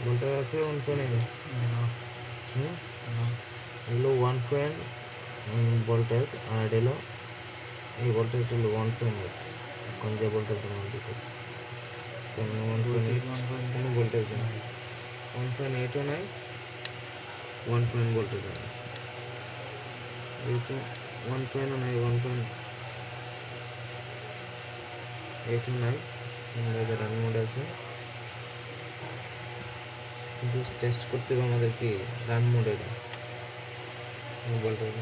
voltage আছে 1.8 এগুলো 1 voltage আর এলো এই ভোল্টেজ হলো 1.8 এখন যে ভোল্টেজ মান দিতেছে তেমন 1.8 কোনো ভোল্টেজ নেই 1.8ও নাই 1 ভোল্টেজ নাই যেহেতু 1ও নাই 1.8ও নাই আমাদের রান মোড আছে কিন্তু টেস্ট করতে হবে আমাদের কি রান মোডের ভোল্টেজ